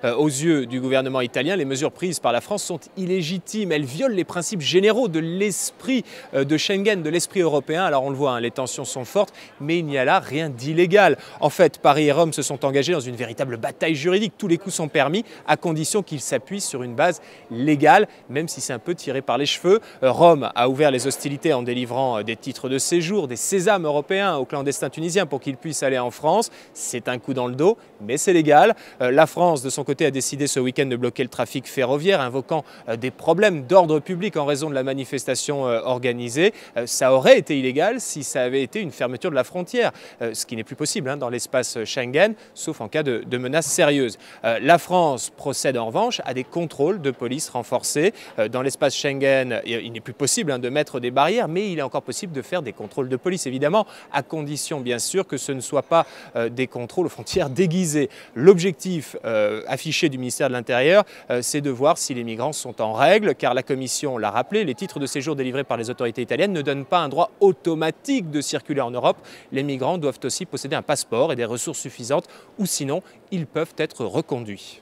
Aux yeux du gouvernement italien, les mesures prises par la France sont illégitimes. Elles violent les principes généraux de l'esprit de Schengen, de l'esprit européen. Alors on le voit, hein, les tensions sont fortes, mais il n'y a là rien d'illégal. En fait, Paris et Rome se sont engagés dans une véritable bataille juridique. Tous les coups sont permis, à condition qu'ils s'appuient sur une base légale, même si c'est un peu tiré par les cheveux. Rome a ouvert les hostilités en délivrant des titres de séjour, des sésames européens aux clandestins tunisiens pour qu'ils puissent aller en France. C'est un coup dans le dos, mais c'est légal. La France, de son côté, a décidé ce week-end de bloquer le trafic ferroviaire, invoquant des problèmes d'ordre public en raison de la manifestation organisée. Ça aurait été illégal si ça avait été une fermeture de la frontière, ce qui n'est plus possible dans l'espace Schengen, sauf en cas de menace sérieuse. La France procède en revanche à des contrôles de police renforcés. Dans l'espace Schengen, il n'est plus possible de mettre des barrières, mais il est encore possible de faire des contrôles de police, évidemment, à condition bien sûr que ce ne soit pas des contrôles aux frontières déguisés. L'objectif affiché du ministère de l'Intérieur, c'est de voir si les migrants sont en règle, car la Commission l'a rappelé, les titres de séjour délivrés par les autorités italiennes ne donnent pas un droit automatique de circuler en Europe. Les migrants doivent aussi posséder un passeport et des ressources suffisantes, ou sinon ils peuvent être reconduits.